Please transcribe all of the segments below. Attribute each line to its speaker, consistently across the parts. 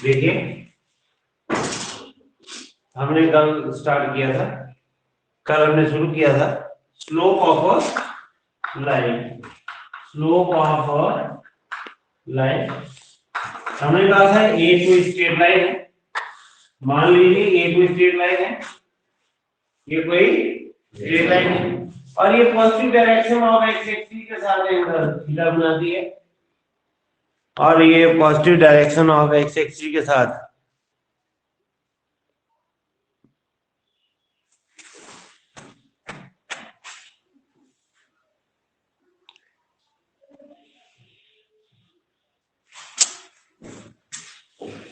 Speaker 1: देखिए हमने कल स्टार्ट किया था, कल हमने शुरू किया था slope of a line. Slope of a line हमने कहा था ए टू स्ट्रेट लाइन है। मान लीजिए ए टू स्ट्रेट लाइन है, ये कोई स्ट्रेट लाइन है और ये positive direction of x axis के साथ एंगल थीटा बनाती है और ये positive direction of x axis के साथ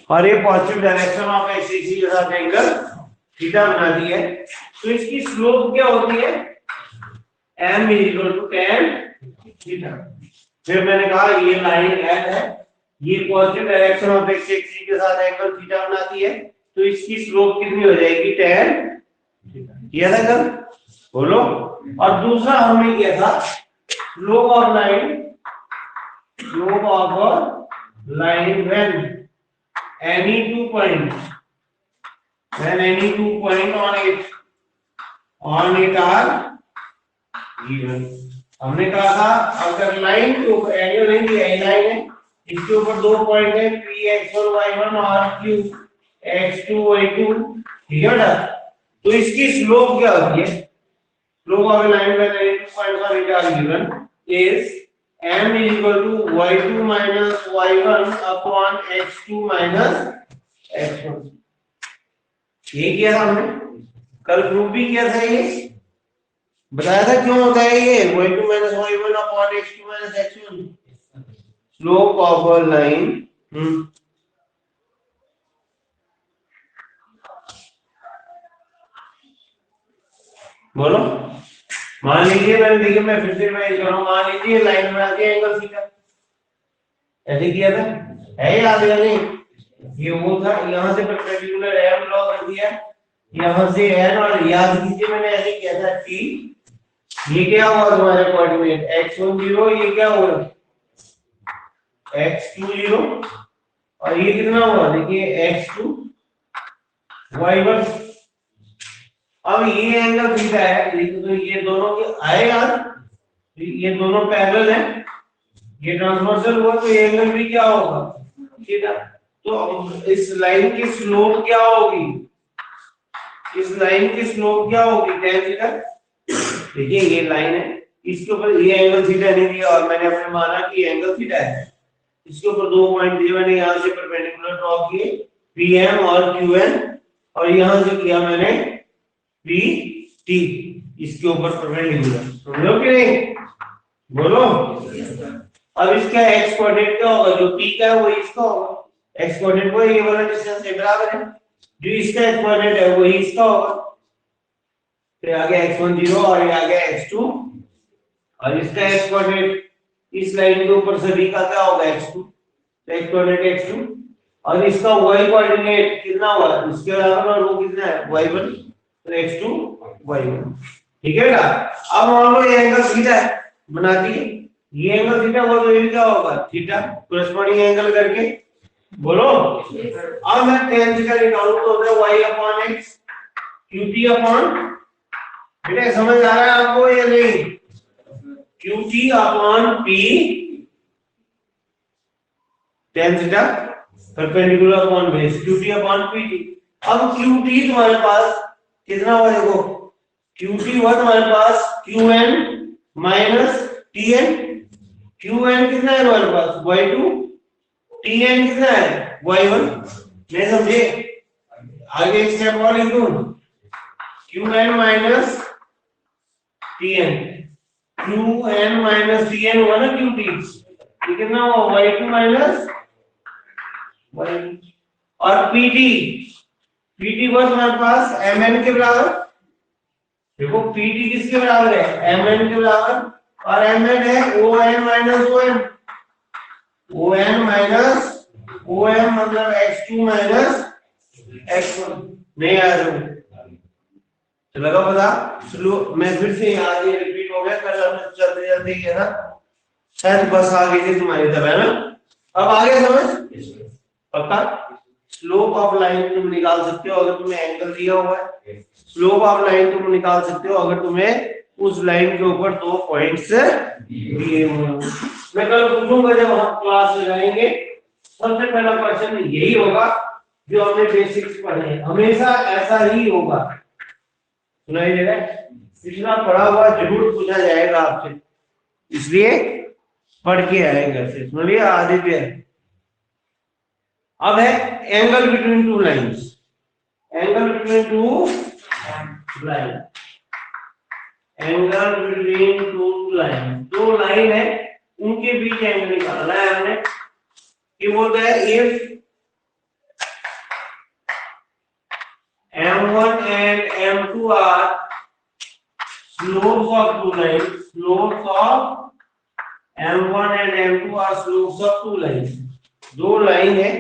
Speaker 1: और ये positive direction of x axis के साथ एंगल थीटा बनाती है। तो इसकी स्लोप क्या होती है? m = tan theta. फिर मैंने कहा ये लाइन l है, ये positive direction of x axis के साथ एंगल थीटा बनाती है, तो इसकी स्लोप कितनी हो जाएगी? tan theta. किया था कल? बोलो। और दूसरा हमने किया था slope of line, slope of line when any two point, when any two point on it are given। हमने कहा था अगर लाइन के ऊपर एरिया नहीं दिया है, लाइन है, इसके ऊपर दो पॉइंट है P(x1, y1) और Q(x2, y2), ठीक है बेटा? तो इसकी स्लोप क्या होती है? Slope of line when any two points on it are given is m = y2 minus y1 upon x2 minus x1। ये किया था हमने कल, प्रूफ भी किया था, ये बताया था क्यों होता है ये y2 minus y1 upon x2 minus x1। Slope of a line बोलो। मान लीजिए मैंने, देखिए मैं फिर से रिवाइज कर रहा हूं, मान लीजिए लाइन बनाती है एंगल थीटा, ऐसे किया था, है याद या नहीं? ये वो था, यहां से परपेंडिकुलर m ड्रॉ कर दिया, यहां से n, और याद कीजिए मैंने ऐसे किया था t, ये क्या हुआ तुम्हारे कोऑर्डिनेट x10, ये क्या हुआ x20, और ये कितना हुआ देखिए x2 y1। अब ये एंगल थीटा है, तो ये दोनों के आए यार, ये दोनों पैरेलल हैं, ये ट्रांसवर्सल हुआ, तो ये एंगल भी क्या होगा? थीटा। तो अब इस लाइन की स्लोप क्या होगी? इस लाइन की स्लोप क्या होगी? tan theta. देखिए ये लाइन है, इसके ऊपर ये एंगल थीटा नहीं दिया और मैंने अपने माना कि एंगल थीटा है, इसके ऊपर दो पॉइंट दिए, मैंने यहां से परपेंडिकुलर ड्रॉ किए Pm और Qn, और यहां से किया मैंने Pt, इसके ऊपर परपेंडिकुलर, समझो कि नहीं? बोलो। अब इसका x कोऑर्डिनेट क्या होगा? जो p का है वो इसका होगा, x कोऑर्डिनेट वो ये वाला डिस्टेंस के बराबर है, जो इसका x कोऑर्डिनेट है वो इसका होगा। फिर आ गया x10 और ये आ गया x2, और इसका x कोऑर्डिनेट इस लाइन के ऊपर सभी का क्या होगा? x2, तो x कोऑर्डिनेट x2, और इसका y कोऑर्डिनेट कितना हुआ? इसके बराबर, और वो कितना है? y1, तो x2 y1, ठीक है बेटा? अब मान लो ये एंगल थीटा है, बनाती है ये एंगल थीटा, वो तो ये क्या होगा? थीटा, कोरिस्पोंडिंग एंगल करके, बोलो। अब मैं tan थीटा निकालूं तो होता है y/x qt/, बेटा समझ आ रहा है आपको या नहीं? qt/p, tan theta perpendicular upon base qt/pt। अब qt तुम्हारे पास कितना हुआ? देखो qt हुआ तुम्हारे पास qn माइनस tn, qn कितना है तुम्हारे पास? y2, tn कितना है? y1। नहीं समझे? आगे एक स्टेप और लिख दूं, qn minus tn, qn minus tn हुआ ना qt, ये कितना हुआ? y2 माइनस y2, और pt हुआ तुम्हारे पास mn के बराबर। देखो pt किसके बराबर है? mn के बराबर, और mn है on minus om, on minus om मतलब x2 माइनस x1। नहीं आया तुम्हें? तो लगा पता? स्लो, मैं फिर से आज ये रिपीट हो गया, कल हमने चलते चलते ही है ना, शायद बस आ गई थी तुम्हारी तरह, है ना? अब आ गया समझ? पक्का? स्लोप ऑफ लाइन तुम निकाल सकते हो अगर तुम्हें एंगल दिया हुआ है, स्लोप ऑफ लाइन तुम निकाल सकते हो अगर तुम्हें उस लाइन के ऊपर 2 पॉइंट्स दिए हुए हो। मैं कल पूछूंगा जब हम क्लास लगाएंगे, सबसे पहला क्वेश्चन यही होगा जो हमने बेसिक्स पढ़े हैं, हमेशा ऐसा ही होगा। सुनाई दे रहा है? इतना पढ़ा हुआ जरूर पूछा जाएगा आपसे, इसलिए पढ़ के आए घर से। सुनिए आदित्य, अब है angle between two lines, angle between two line, angle between two line, दो लाइन है उनके बीच एंगल निकालना है हमने। ये बोलता है if M1 and M2 are slopes of two lines, slopes of M1 and M2 are slopes of two lines, दो लाइन है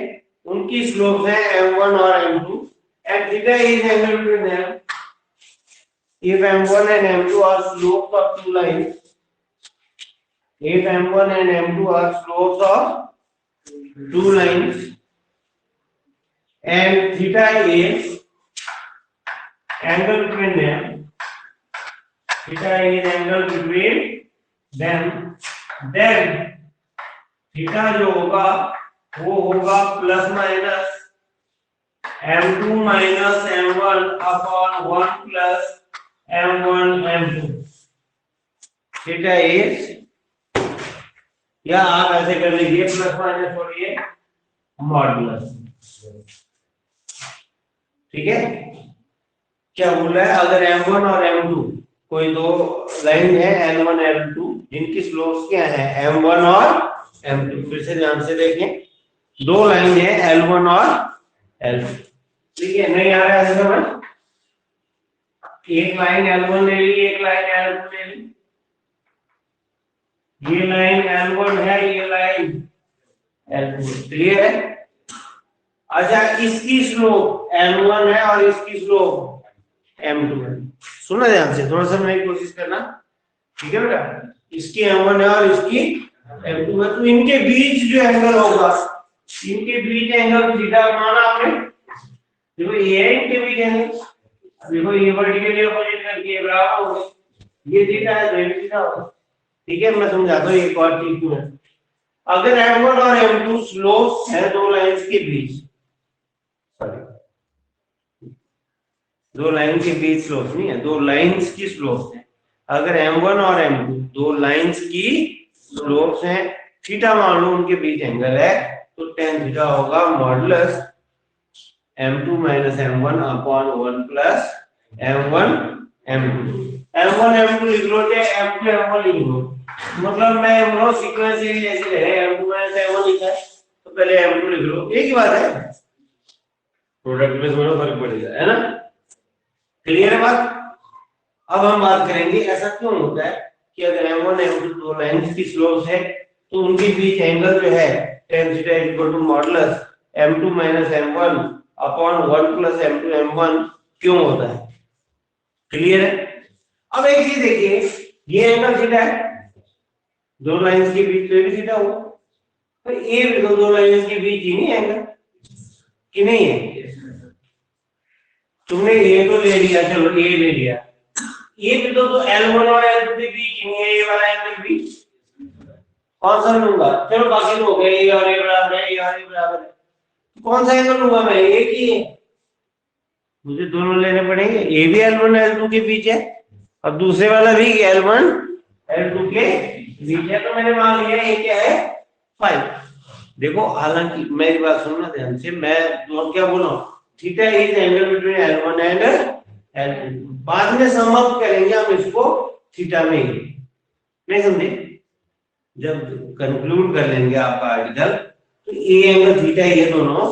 Speaker 1: उनकी स्लोप है M1 और M2 and theta is angle between them. If M1 and M2 are slopes of two lines, if M1 and M2 are slopes of two lines and theta is angle between them, theta is angle between them, then theta जो होगा वो होगा plus minus M2 minus M1 upon 1 plus M1 M2। Theta is, या आप ऐसे कर लीजिए plus minus छोड़िए मॉडुलस। ठीक है, क्या बोल रहा है? अगर M1 और M2 कोई दो लाइन है L1 L2 जिनकी स्लोप्स क्या है M1 और M2, फिर से ध्यान से देखें, दो लाइन है L1 और L2। ठीक है, नहीं आ रहा है समझ? एक लाइन L1 ले ली, एक लाइन L2 ले ली, ये लाइन L1 है, ये लाइन L2, क्लियर है? अच्छा, इसकी स्लोप M1 है और इसकी स्लोप M2 है। सुना ध्यान से, थोड़ा समझने की कोशिश करना, ठीक है बेटा? इसकी M1 है और इसकी M2 है, तो इनके बीच जो एंगल होगा, इनके बीच एंगल थीटा माना आपने। देखो ये है इनके बीच एंगल, देखो ये वर्टिकली अपोजिट करके बराबर होगा, ये थीटा है तो ये थीटा होगा। ठीक है, मैं समझाता हूँ एक और चीज में। अगर M1 और M2 स्लोप्स है दो लाइंस के बीच, दो लाइन के बीच स्लोप नहीं है, दो लाइंस की स्लोप है। अगर M1 और M2 दो लाइंस की स्लोप्स हैं, थीटा मान लो उनके बीच एंगल है, तो tan थीटा होगा modulus M2 minus M1 upon 1 plus M1 M2। M1 M2 लिख लो, M2 M1 लिख लो, मतलब मैं बोलो सीक्वेंस ही जैसे रहे, M2 माइनस M1 लिखा है तो पहले M2 लिख लो, एक ही बात है, प्रोडक्ट में थोड़ा फर्क पड़ेगा, है ना? क्लियर है बात? अब हम बात करेंगे ऐसा क्यों होता है कि अगर M1 M2 दो लाइंस की स्लोप्स है तो उनके बीच एंगल जो है tan theta equal to modulus M2 minus M1 upon 1 plus M2 M1 क्यों होता है? क्लियर है? अब एक चीज देखिए, ये एंगल थीटा है, दो लाइंस के बीच तो भी थीटा होगा, तो ये भी दो लाइंस के बीच ही नहीं एंगल कि नहीं है? तुमने ये तो ले लिया, चलो ये ले लिया, ये भी तो L1 और L2 के बीच नहीं है, ये वाला एंगल भी कौन सा लूंगा? चलो बाकी तो हो गए, ये और ये बराबर है, ये और ये बराबर है, कौन सा एंगल लूंगा मैं? एक ही है, मुझे दोनों लेने पड़ेंगे। ये भी L1 L2 के बीच है और दूसरे वाला भी L1 L2 के बीच है, तो मैंने मान लिया ये क्या है 5। देखो हालांकि मेरी बात सुनना ध्यान से, मैं दोनों क्या बोल रहा हूँ, theta is angle between L1 and L2, बाद में सम अप करेंगे हम इसको थीटा में, नहीं समझे? जब कंक्लूड कर लेंगे आपका आर्टिकल, तो ये एंगल थीटा ये दोनों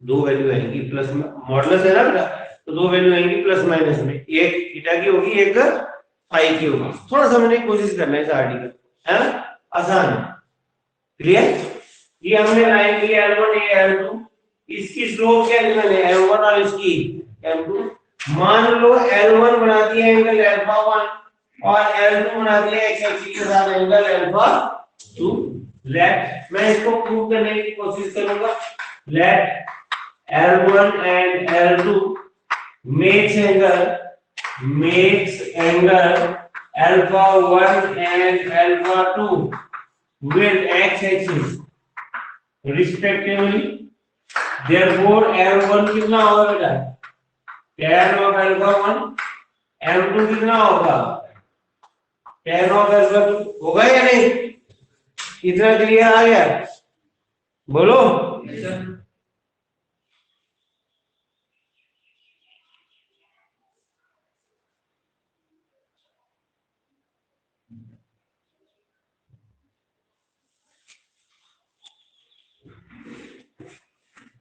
Speaker 1: दो वैल्यू आएंगी, प्लस मॉडुलस है ना बेटा, तो दो वैल्यू आएंगी प्लस माइनस में, एक थीटा की होगी एक फाई की होगी। थोड़ा समझने की कोशिश करना है इस आर्टिकल, है ना? आसान है, क्लियर? ये हमने लाइन ली L1 ये L2, इसकी स्लोप क्या ली मैंने M1 और इसकी M2। मान लो L1 बना दिया एंगल α1 और L2 बना दिया x एक्सिस के साथ एंगल α2। लेट मैं इसको प्रूव करने की कोशिश करूंगा, let L1 and L2 makes angle alpha 1 and alpha 2 with x-axis respectively. Therefore M1 कितना होगा बेटा? tan of alpha 1, M2 कितना होगा? tan of alpha 2 होगा या नहीं? कितना क्लियर आ गया? बोलो।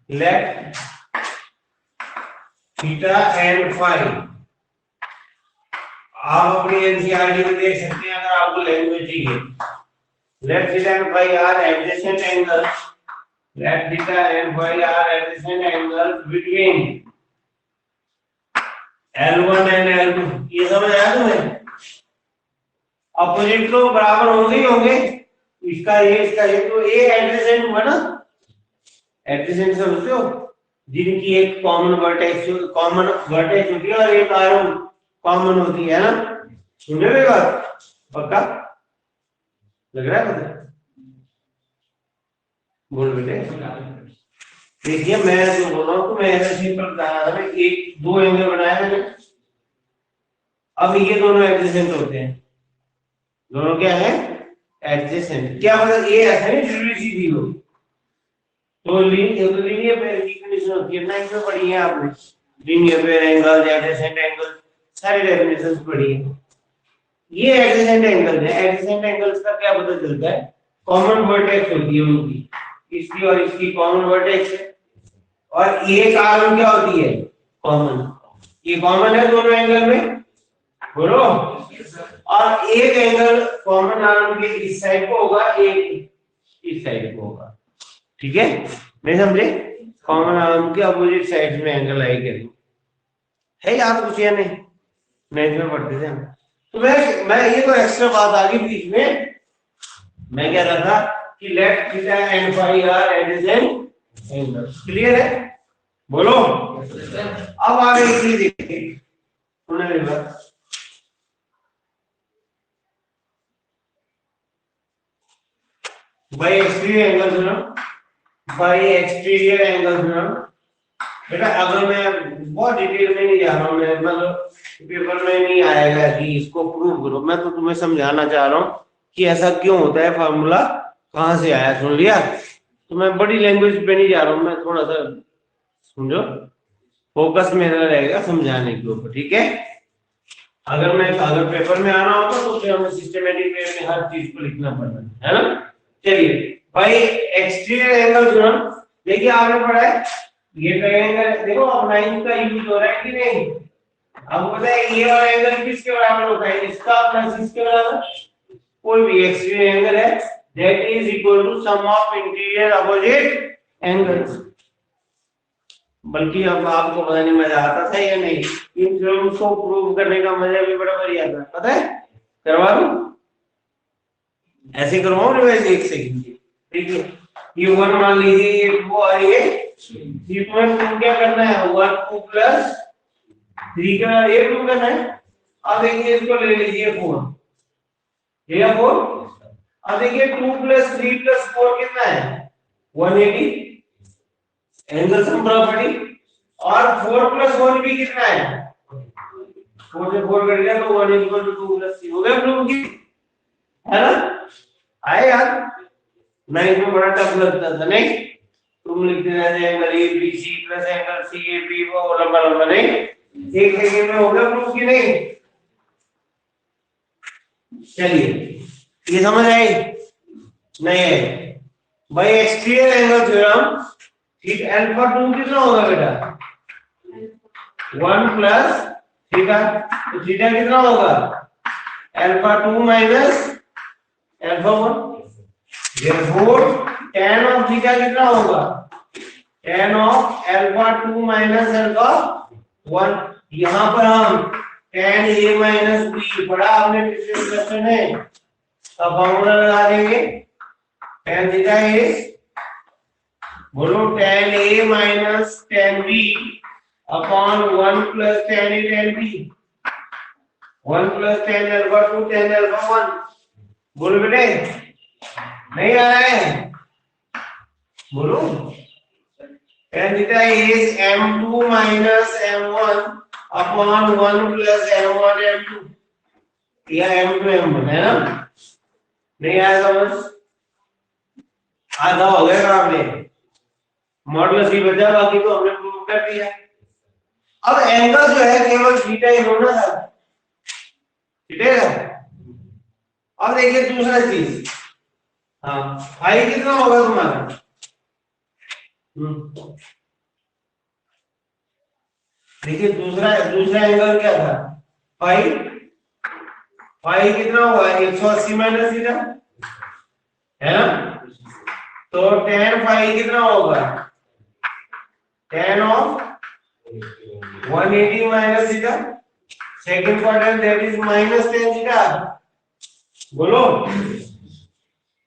Speaker 1: Let theta and phi, आप अपनी एनसीईआरटी में देख सकते हैं अगर आपको लैंग्वेज चाहिए। Let theta and phi are adjacent angles. Let theta and phi are adjacent angles between L1 and L2. ये समझ आया तुम्हें? अपोजिट तो बराबर होंगे ही होंगे, इसका ये तो ये एडजेसेंट हुआ ना। एडजेसेंट समझते हो, जिनकी एक कॉमन वर्टेक्स होती है और एक आर्म कॉमन होती है ना। सुने मेरी बात? पक्का लग रहा है? पता बोल बेटे। देखिए मैं जो बोल रहा हूँ तो मैं ऐसे सिंपल बता रहा था, एक दो एंगल बनाया मैंने। अब ये दोनों एडजेसेंट होते हैं, दोनों क्या है? एडजेसेंट। क्या मतलब ये ऐसा नहीं जरूरी सीधी हो, तो लीनियर पेयर की कंडीशन होती है ना, इसमें पढ़ी है आपने। Linear pair angle, adjacent angle, सारी डेफिनेशंस पढ़ी है। ये एडजेसेंट एंगल है। एडजेसेंट एंगल्स का क्या पता चलता है? कॉमन वर्टेक्स होती है उनकी, इसकी और इसकी कॉमन वर्टेक्स है, और एक आर्म क्या होती है? कॉमन। ये कॉमन है दोनों एंगल में, बोलो। और एक एंगल कॉमन आर्म के इस साइड को होगा, एक इस साइड को होगा। ठीक है, नहीं समझे? कॉमन आर्म के अपोजिट साइड में एंगल आई करेंगे। है याद कुछ या नहीं? नहीं में पढ़ते थे हम। तो मैं ये तो एक्स्ट्रा बात आ गई बीच में। मैं कह रहा था कि let theta and phi are adjacent angles. Clear है? बोलो। अब आगे एक चीज देखिए, सुनने मेरी बात। भाई एक्सटीरियर एंगल सुनो, भाई एक्सटीरियर एंगल सुनो बेटा। अगर मैं बहुत डिटेल में नहीं जा रहा हूँ, मैं मतलब पेपर में नहीं आएगा कि इसको प्रूव करो, मैं तो तुम्हें समझाना चाह रहा हूँ कि ऐसा क्यों होता है, फार्मूला कहाँ से आया। सुन लिया? तो मैं बड़ी लैंग्वेज पे नहीं जा रहा हूँ, मैं थोड़ा सा समझो, फोकस मेरा रहेगा समझाने के ऊपर। ठीक है? अगर पेपर में आना होता तो फिर हमें सिस्टमेटिक वे में हर चीज को लिखना पड़ता है ना। चलिए भाई, एक्सटीरियर एंगल जो देखिए आपने पढ़ा है, ये एंगल देखो अब 9 का यूज हो रहा है कि नहीं। अब पता है ये वाला एंगल किसके बराबर होता है? इसका प्लस इसके बराबर। कोई भी एक्सटीरियर एंगल है that is equal to sum of interior opposite angles. बल्कि अब आपको पता नहीं मजा आता था या नहीं, इन थ्योरम्स को प्रूव करने का मजा भी बड़ा बढ़िया था। पता है? करवा दूं? ऐसे करवाऊं रिवाइज एक सेकंड की। ठीक है, ये 1 मान लीजिए, ये 2 और ये 3। तुम्हें क्या करना है? 1 2 प्लस 3 का ये प्रूव करना है। अब देखिए इसको ले लीजिए 4, ये 4। अब देखिए 2 प्लस 3 प्लस 4 कितना है? 180 एंगल सम प्रॉपर्टी। और 4 प्लस 1 भी कितना है? 4 से 4 कट गया तो 1 इक्वल टू 2 प्लस 3 हो गया प्रूव की, है ना? आए यार? नहीं इसमें बड़ा टफ लगता था नहीं? तुम लिखते रहते angle A B C plus angle C A B, वो लंबा लंबा नहीं, एक सेकंड में हो गया प्रूव की नहीं? चलिए ये समझ आई? नहीं है भाई। एक्सटीरियर एंगल थ्योरम, ठीक, अल्फा 2 कितना होगा बेटा? 1 प्लस थीटा, तो थीटा कितना होगा? Alpha 2 minus alpha 1। therefore tan of theta कितना होगा? tan of alpha 2 minus alpha 1। यहां पर हम tan a माइनस b पढ़ा आपने पिछले क्वेश्चन में, अब फॉर्मूला लगा देंगे। tan थीटा इज बोलो tan A minus tan B upon 1 plus tan A tan B 1 plus tan alpha 2 tan alpha 1। बोलो बेटे नहीं आ रहा है, बोलो tan theta is m2 minus m1 upon 1 plus m1 m2 या m2 m1 है ना। नहीं आया समझ, आधा हो गया काम ने, मॉडुलस ही बचा, बाकी तो हमने प्रूव कर दिया। अब एंगल जो है केवल थीटा ही होना था, ठीक है। अब देखिए दूसरा चीज, हाँ फाई कितना होगा तुम्हारा, देखिए दूसरा एंगल क्या था, फाई फाई कितना होगा 180 माइनस थीटा है ना। तो tan फाई कितना होगा, tan of 180 minus theta, second quadrant that is minus tan theta. बोलो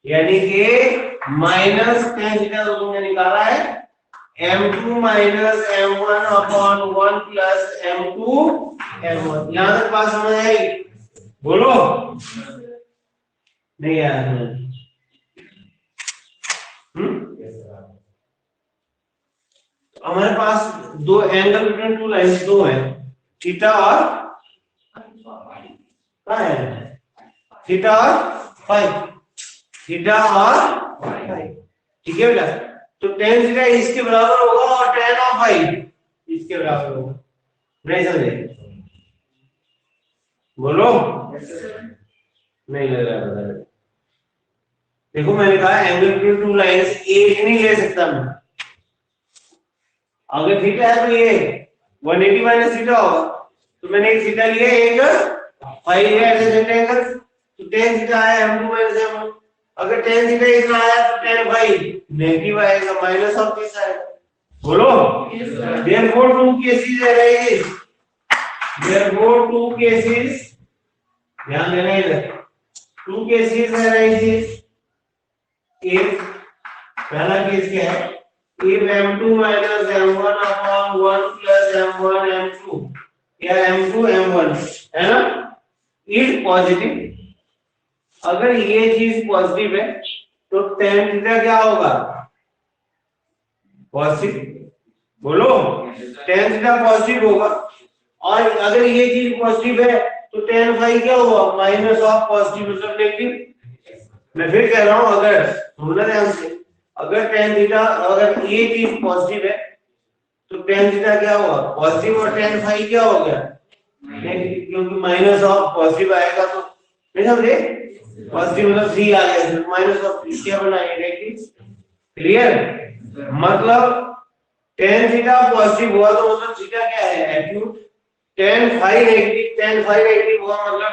Speaker 1: यानी कि माइनस tan थीटा तो तुमने निकाला है m2 minus m1 upon 1 plus m2 m1। यहां तक बात समझ आई, बोलो नहीं यार। हमारे पास दो एंगल बिटवीन टू लाइंस दो है, थीटा और क्या है, थीटा और फाई, थीटा और फाई, ठीक है बेटा। तो tan थीटा इसके बराबर होगा और tan ऑफ फाई इसके बराबर होगा, नहीं समझे, बोलो नहीं लग रहा है। देखो मैंने कहा एंगल बिटवीन टू लाइंस एक नहीं ले सकता मैं, अगर थीटा है तो ये 180 माइनस थीटा होगा, तो मैंने एक थीटा लिया, एक फाई लिया एडजेसेंट एंगल, तो tan थीटा आया m2 माइनस m1। अगर tan थीटा इतना आया तो tan फाई नेगेटिव आएगा, माइनस ऑफ दिस आएगा। बोलो therefore two cases arise, therefore two cases, ध्यान देना इधर, टू केसेस अराइज इफ, पहला केस क्या है, if m2 minus m1 upon 1 plus m1 m2 या m2 m1 है ना, इज पॉजिटिव। अगर ये चीज पॉजिटिव है तो tan थीटा क्या होगा, पॉजिटिव। बोलो tan थीटा पॉजिटिव होगा, और अगर ये चीज पॉजिटिव है तो tan फाई क्या होगा, माइनस ऑफ पॉजिटिव मतलब नेगेटिव। मैं फिर कह रहा हूं, अगर सुनना ध्यान से, अगर tan थीटा, अगर ये चीज पॉजिटिव है तो tan थीटा क्या होगा, पॉजिटिव, और tan फाई क्या हो गया, नेगेटिव, क्योंकि माइनस ऑफ पॉजिटिव आएगा तो नहीं समझे, पॉजिटिव मतलब 3 आ गया, तो माइनस ऑफ 3 क्या बनाएंगे, नेगेटिव। क्लियर, मतलब tan थीटा पॉजिटिव हुआ तो मतलब थीटा क्या है, एक्यूट। tan फाई नेगेटिव हुआ मतलब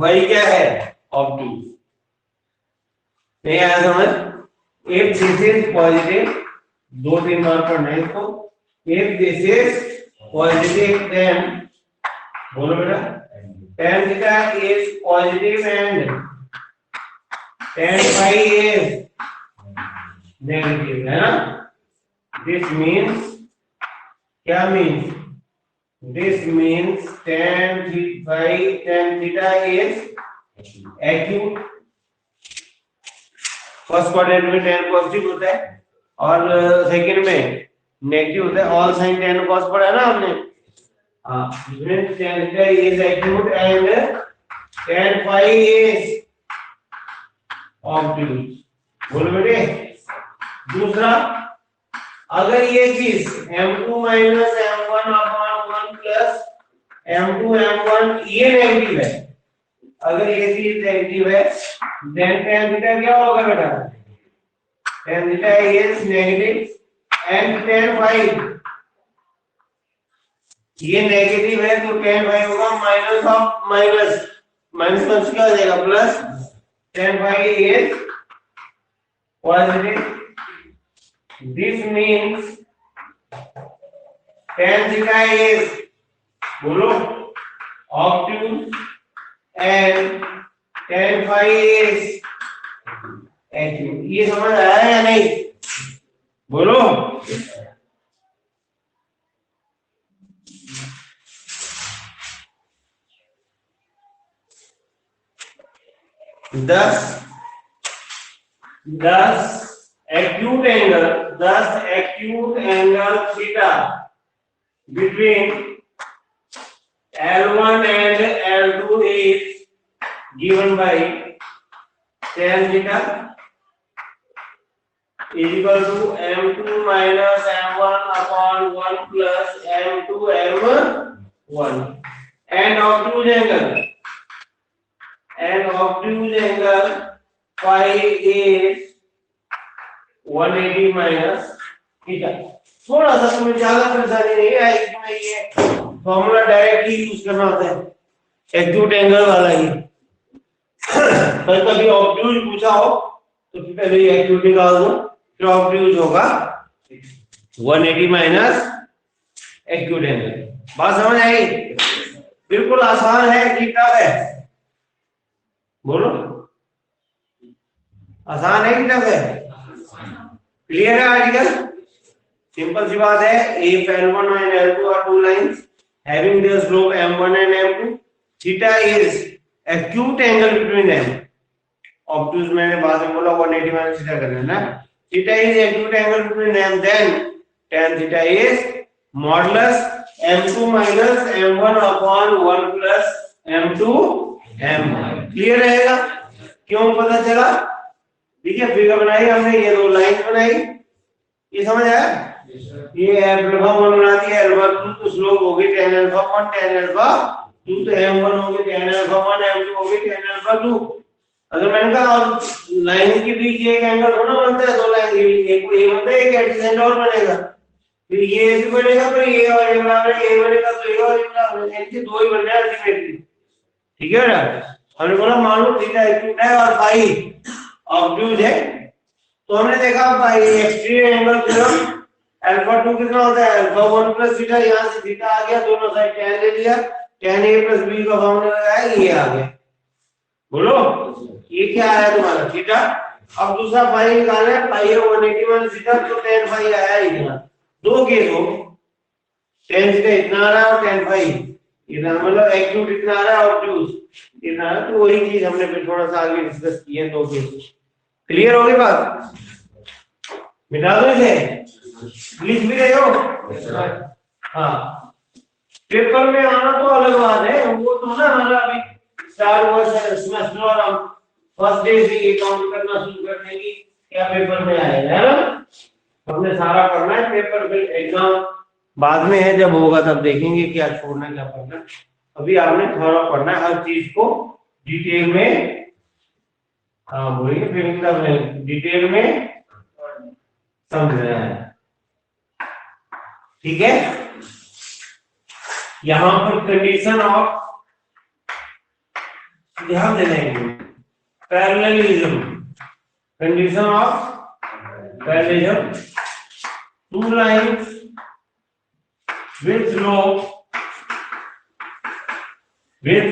Speaker 1: फाई क्या है, ऑब्टयूज। नहीं आया समझ, if this is positive, 2-3 बार पढ़ना है इसको, if this is positive then, बोलो बेटा tan theta is positive and tan phi is negative, है ना। this means, क्या means, this means tan theta is acute। First quadrant में tan पॉजिटिव होता है और सेकंड में नेगेटिव होता है, ऑल साइन tan cos पढ़ा है ना हमने, हां, इसमें tan theta is acute and tan phi is obtuse. बोलो बेटे दूसरा, अगर ये चीज m2 minus m1 upon 1 plus m2 m1 ये नेगेटिव है, अगर ये चीज नेगेटिव है then tan थीटा क्या होगा बेटा, tan theta is negative and tan phi, ये नेगेटिव है तो tan फाई होगा minus of minus, minus plus क्या हो जाएगा plus, tan phi is positive. This means tan theta is, बोलो obtuse and tan phi is acute. ये समझ आया या नहीं, बोलो। दस acute angle theta between L1 and L2 is given by tan theta is equal to m2 minus m1 upon 1 plus m2 m1 and obtuse angle phi is 180 minus theta. थोड़ा सा तुम्हें ज्यादा परेशानी नहीं आएगी, तुम्हें ये फॉर्मूला डायरेक्टली यूज करना होता है एक्यूट एंगल वाला ही। पर कभी ऑब्ट्यूज पूछा हो तो फिर पहले ये एक्यूट निकाल दो, फिर ऑब्ट्यूज होगा 180 माइनस एक्यूट एंगल। बात समझ आई? बिल्कुल आसान है, ठीक ठाक है। बोलो, आसान है, ठीक ठाक है, क्लियर है आर्टिकल? सिंपल सी बात है। If L1 and L2 are two lines having their slope m1 and m2, theta is acute angle between them. Obtuse मैंने बाद में बोला 180 माइनस थीटा करना है ना। Theta is acute angle between them, then tan theta is modulus m2 minus m1 upon 1 plus m2 m1। Clear रहेगा? क्यों पता चला? देखिए फिगर बनाई हमने, ये दो लाइन बनाई, ये समझ आया? ये अल्फा 1 बनाती है अल्फा 2 तो स्लोप होगी tan अल्फा 1 tan अल्फा 2 तो m1 होगी tan अल्फा 1 m2 होगी tan अल्फा 2। अगर मैंने कहा और लाइन के बीच एक एंगल थोड़ा बनता है, दो लाइन के बीच एक ये बनता है, एक एडजेसेंट और बनेगा, फिर ये भी बनेगा, फिर ये और ये बराबर ये बनेगा, तो ये और ये बराबर, इनके दो ही बन रहे हैं अल्टीमेटली। ठीक है बेटा? हमने बोला मान लो थीटा एक्यूट है और फाई ऑब्ट्यूज है, तो हमने देखा भाई एक्सट्रीम एंगल थ्योरम अल्फा 2 कितना होता है अल्फा 1 प्लस थीटा, यहां से थीटा आ गया, दोनों साइड tan ले लिया, tan a प्लस b का फॉर्मूला लगाया, ये आ गया। बोलो, ये क्या आया तुम्हारा थीटा। अब दूसरा फाई निकालना है, फाई है 180 माइनस थीटा, तो tan फाई आया इतना। दो केस हो, tan थीटा इतना आ रहा है और tan फाई इतना, मतलब एक्यूट इतना आ रहा है और ऑब्ट्यूज इतना आ रहा है। तो वही चीज हमने फिर थोड़ा सा आगे डिस्कस की है, दो केस। क्लियर होगी बात? मिटा दो इसे, लिख भी रहे हो? हाँ, पेपर में आना तो अलग बात है, वो तो ना हमारा अभी स्टार हुआ सेमेस्टर और हम फर्स्ट डे से ये काउंट करना शुरू कर देंगे क्या पेपर में आएगा, है ना? हमने सारा पढ़ना है, पेपर फिर एग्जाम बाद में है, जब होगा तब देखेंगे क्या छोड़ना क्या पढ़ना। अभी आपने थोड़ा पढ़ना है, हर चीज को डिटेल में, हाँ बोलिए फिर एकदम डिटेल में समझना है। ठीक है? यहां पर कंडीशन ऑफ ध्यान देना है, parallelism, condition of parallelism, two lines with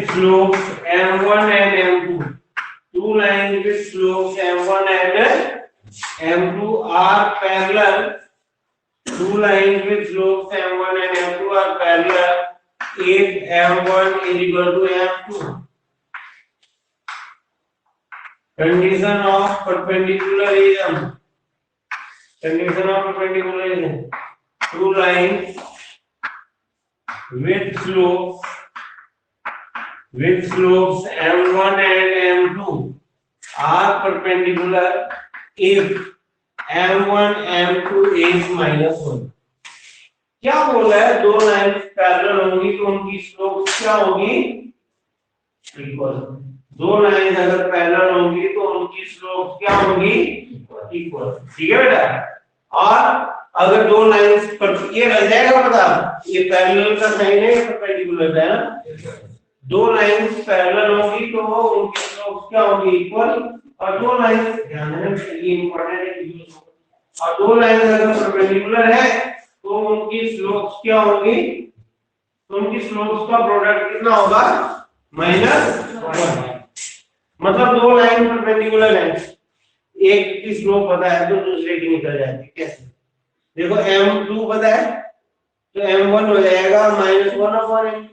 Speaker 1: slopes m1 and m2, two lines with slopes m1 and m2 are parallel, two lines with slopes m1 and m2 are parallel if m1 is equal to m2. Condition of perpendicularism, condition of perpendicularism, two lines with slopes m1 and m2 are perpendicular if m1 m2 is -1। क्या बोल रहा है? दो line parallel होंगी तो उनकी slope क्या होगी? इक्वल। दो लाइन अगर पैरेलल होंगी तो उनकी स्लोप क्या होगी? इक्वल। ठीक है बेटा? और अगर दो लाइंस पर ये रह जाएगा, पता ये पैरेलल का साइन है, परपेंडिकुलर है ना। दो लाइंस पैरेलल होंगी तो उनकी स्लोप क्या होगी? इक्वल। और दो लाइंस, ध्यान देना ये इंपॉर्टेंट है, और दो लाइंस अगर परपेंडिकुलर है तो उनकी स्लोप क्या होगी? तो उनकी स्लोप का प्रोडक्ट कितना होगा? -1। मतलब दो लाइन परपेंडिकुलर है, एक की स्लोप पता है तो दूसरे की निकल जाती है। कैसे? देखो m2 पता है तो m1 हो जाएगा -1/m।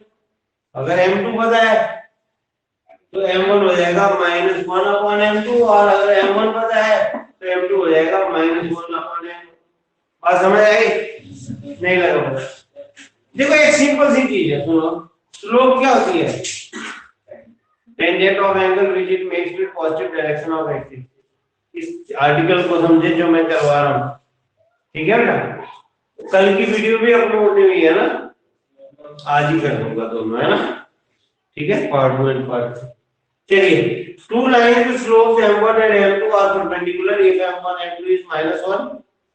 Speaker 1: अगर m2 पता है तो m1 हो जाएगा -1/m2, और अगर m1 पता है तो m2 हो जाएगा -1/m। बात समझ आई? नहीं लगा पता? देखो एक सिंपल सी चीज है, सुनो। स्लोप क्या होती है? Tangent of angle which it makes with positive direction of axis. इस आर्टिकल को समझे जो मैं करवा रहा हूँ, ठीक है बेटा? कल की वीडियो भी अपलोड नहीं हुई है ना, आज ही कर दूंगा दोनों, है ना? ठीक है, पार्ट 1 एंड पार्ट 2। चलिए, two lines with slopes m1 and m2 are perpendicular if m1 m2 is -1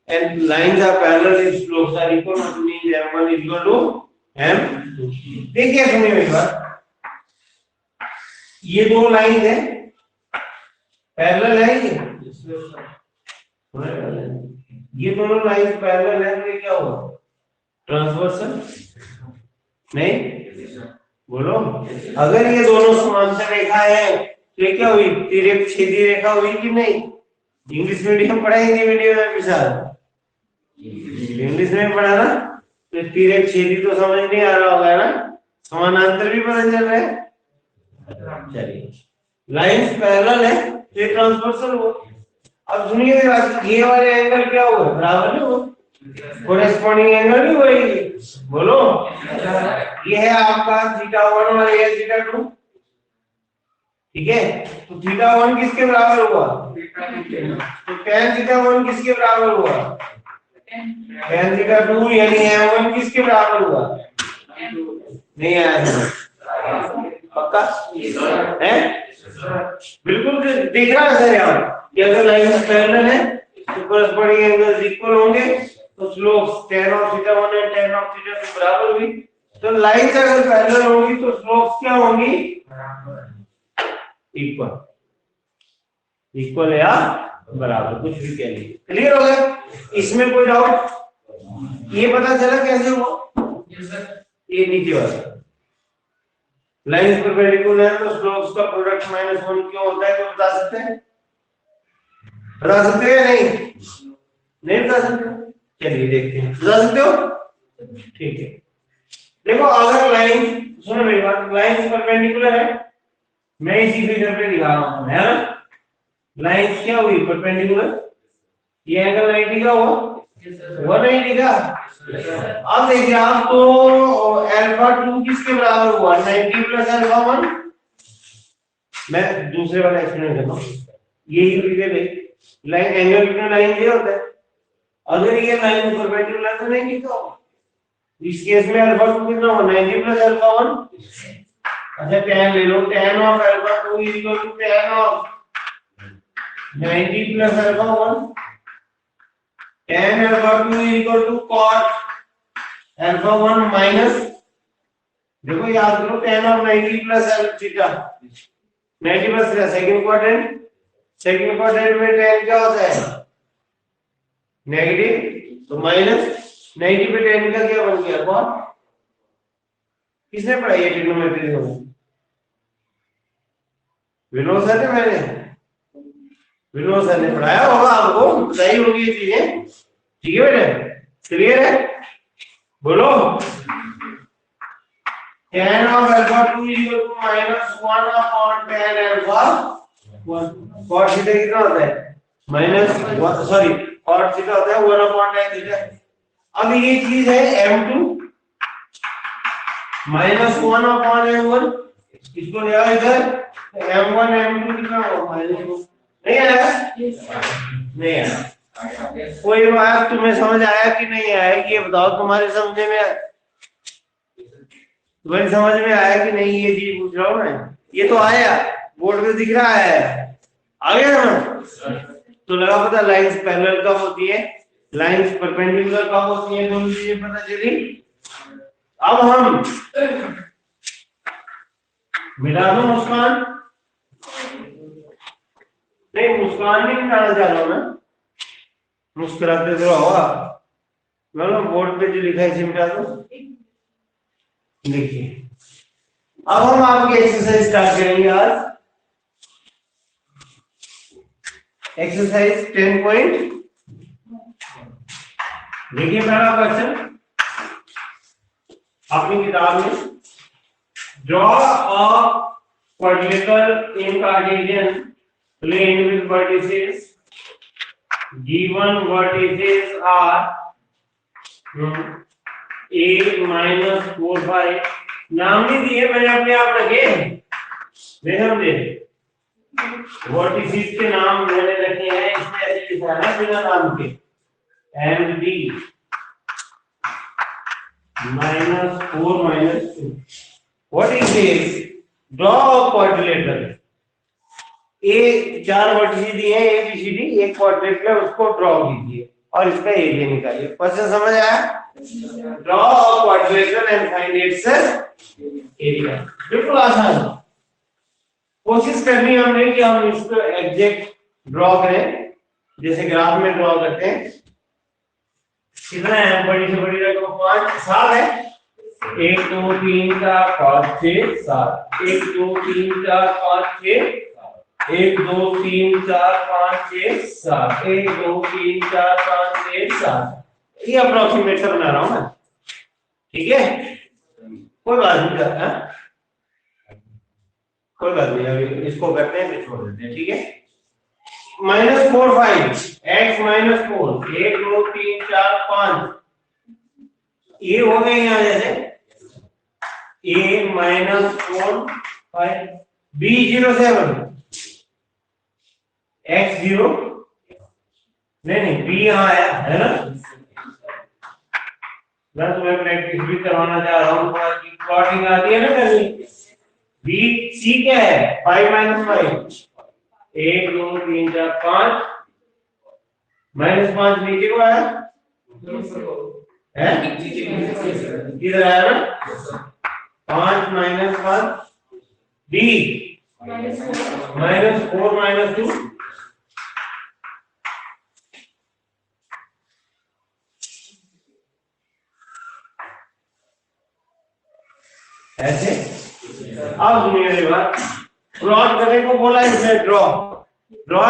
Speaker 1: and lines are parallel if slopes are equal, which means m1 is equal to m2। देखिए सुनिए मेरी बात, ये दो line है, parallel है ये दोनों लाइन पैरेलल है, तो ये क्या हुआ? ट्रांसवर्सल नहीं? बोलो। अगर ये दोनों समांतर रेखा है तो ये क्या हुई? तिर्यक छेदी रेखा हुई कि नहीं? इंग्लिश मीडियम पढ़ा, हिंदी मीडियम में विशाल? इंग्लिश में पढ़ा ना, तो तिर्यक छेदी तो समझ नहीं आ रहा होगा ना, समानांतर भी पता चल रहा है। चलिए, लाइंस पैरेलल है तो ये ट्रांसवर्सल हुआ। अब सुनिए, ये वाले एंगल क्या हुआ? बराबर नहीं हुआ, कोरेस्पॉन्डिंग एंगल भी वही। बोलो, ये है आपका θ1 और ये θ2, ठीक है? तो θ1 किसके बराबर हुआ? तो tan θ1 किसके बराबर हुआ? tan θ2 यानी m1 किसके बराबर हुआ? नहीं आया पक्का है? बिल्कुल दिख रहा है सर यहाँ कि अगर लाइन पैरेलल है तो कोरेस्पॉन्डिंग एंगल्स इक्वल होंगे, तो स्लोप्स tan ऑफ θ1 और tan ऑफ θ2 बराबर हुई। तो लाइंस अगर पैरेलल होंगी तो स्लोप्स क्या होंगी? इक्वल। इक्वल या बराबर, कुछ भी कह लीजिए। क्लियर हो गया? इसमें कोई डाउट? ये पता चला कैसे हुआ? ये नीचे वाला लाइंस परपेंडिकुलर है तो स्लोप्स का प्रोडक्ट -1 क्यों होता है, तो बता सकते हैं? बता सकते हैं? नहीं बता सकते? चलिए देखते हैं, बता सकते हो? ठीक है, देखो अगर लाइन, सुनो मेरी बात, लाइंस परपेंडिकुलर है, मैं इसी फिगर पे दिखा रहा हूं, है ना? लाइंस क्या हुई? परपेंडिकुलर। ये एंगल 90 का हुआ, वो नहीं दिखा? अब देखिए आप, तो α2 किसके बराबर हुआ? 90 + α1। मैं दूसरे वाला एक्सप्लेन करता हूं, यही फिगर है, लाइन एंगल बिटवीन लाइन ये होता है। अगर ये लाइन परपेंडिकुलर तो नहीं दिखा, इस केस में α2 कितना हुआ? 90 + α1। अच्छा tan ले लो, tan of α2 = tan of 90 + α1। tan α2 = cot α1 minus, देखो याद करो, tan of 90 + theta, 90 + theta second quadrant, second quadrant में tan क्या होता है? नेगेटिव, तो माइनस 90 पे tan का क्या बन गया? cot। किसने पढ़ाई है ट्रिग्नोमेट्री? विनोद सर ने, मैंने विनोद सर ने पढ़ाया होगा आपको, बताई होगी ये चीजें, ठीक है बेटा? क्लियर है? बोलो, tan of α2 = -1/tan α1। cot theta कितना होता है? -1, सॉरी, cot थीटा होता है 1/tan थीटा। अब ये चीज है m2 -1/m1, इसको ले आओ इधर, m1 m2 कितना होगा? -2। नहीं आया? नहीं आया। कोई बात तुम्हें समझ आया कि नहीं आया, ये बताओ, तुम्हारे समझे में, तुम्हें समझ में आया कि नहीं? ये चीज पूछ रहा हूं मैं, ये तो आया, बोर्ड पे दिख रहा है, आ गया ना? तो लगा पता, लाइंस पैरेलल कब होती है, लाइंस परपेंडिकुलर कब होती है, दोनों चीजें पता चली। अब हम मिला दो मुस्कान, नहीं मुस्कान नहीं मिटाना चाह रहा हूं मैं, मुस्कुराते तो होगा, मतलब बोर्ड पे जो लिखा है इसे मिटा दो। देखिए, अब हम आपकी एक्सरसाइज स्टार्ट करेंगे आज। एक्सरसाइज 10.1 देखिए पहला क्वेश्चन अपनी किताब में, draw a quadrilateral in Cartesian plane with vertices, given vertices are a minus 4 5, नाम नहीं दिए मैंने, अपने आप रखे देखो दे वर्टिसेस के नाम मैंने रखे हैं, इसमें ऐसे लिखा है बिना नाम के, and D minus 4 minus 2. What is this? Draw a quadrilateral. ए चार वर्टिसेस दिए हैं ए बी सी डी, एक क्वाड्रिलेटरल उसको ड्रॉ कीजिए और इसका एरिया निकालिए। क्वेश्चन समझ आया? Draw a quadrilateral and find its area. बिल्कुल आसान, कोशिश करनी हमने कि हम इसको एग्जैक्ट ड्रॉ करें जैसे ग्राफ में ड्रॉ करते हैं। कितना है? बड़ी से बड़ी रकम 5 7 है, 1 2 3 4 5 6 7, 1 2 3 4 5 6 1 2 3 4 5 6 7, 1 2 3 4 5 6 7, ये अप्रोक्सीमेट बना रहा हूं मैं, ठीक है? कोई बात नहीं करता, कोई बात नहीं, अभी इसको करते हैं फिर छोड़ देते हैं, ठीक है? -4 5 x -4 1 2 3 4 5, ये हो गए यहाँ जैसे a -4 5 b 0 7 x 0 नहीं b यहाँ आया है ना, मैं तुम्हें प्रैक्टिस भी करवाना चाह रहा हूँ, प्लॉटिंग आती है ना करनी। b c क्या है? 5 -5 1 2 3 4 5, -5 नीचे को आया है, किधर आया ना? 5 -1 d -4 -2, ऐसे। अब मेरे बात प्लॉट करने को बोला इसमें, ड्रॉ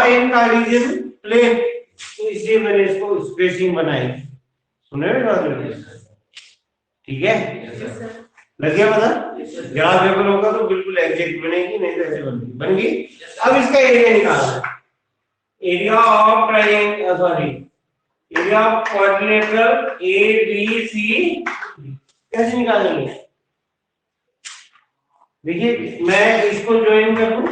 Speaker 1: इन कार्टेशियन प्लेन, तो इसलिए मैंने इसको स्पेसिंग बनाई, सुने ठीक है? लग गया पता? ग्राफ पेपर होगा तो बिल्कुल एग्जैक्ट बनेगी, नहीं तो ऐसे बन गई। अब इसका एरिया निकालना है, area of triangle, sorry area of quadrilateral A B C कैसे निकालेंगे? देखिए मैं इसको ज्वाइन कर दूं,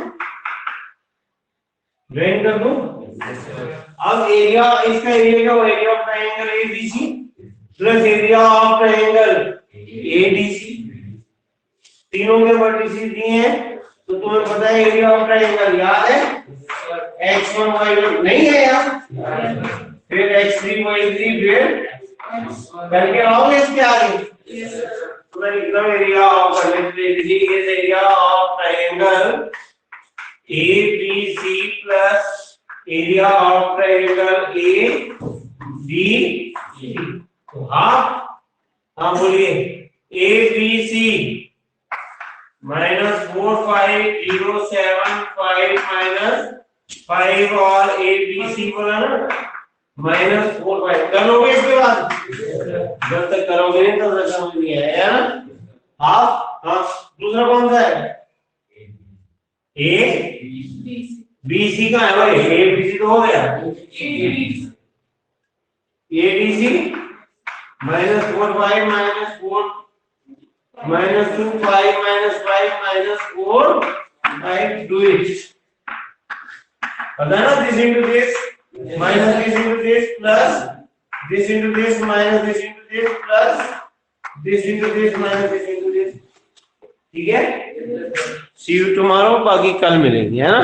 Speaker 1: अब एरिया, इसका एरिया क्या होगा? Area of triangle ABC plus area of triangle ADC, तीनों के वर्टिसेस दिए हैं तो तुम्हें पता है एरिया ऑफ ट्रायंगल, याद है? x1 y1 नहीं है यार, फिर x3 y3, फिर करके आओगे इसके आगे area of area of triangle ABC plus area of triangle ADC। हाँ बोलिए, ABC -4 5 0 7 5 -5 और ABC बोला ना, -4 5 करोगे इसके बाद, जब तक करोगे नहीं तब तक समझ नहीं आया ना। हाफ हाँ, दूसरा कौन सा है? ए बी सी का है भाई, ए बी सी तो हो गया, ए बी सी -4 5 -4 -2 5 -5 -4 5 do it, पता है ना? This into this minus this into this plus this into this minus this into this plus this into this minus this into this, ठीक है? See you tomorrow, बाकी कल मिलेंगे, है ना?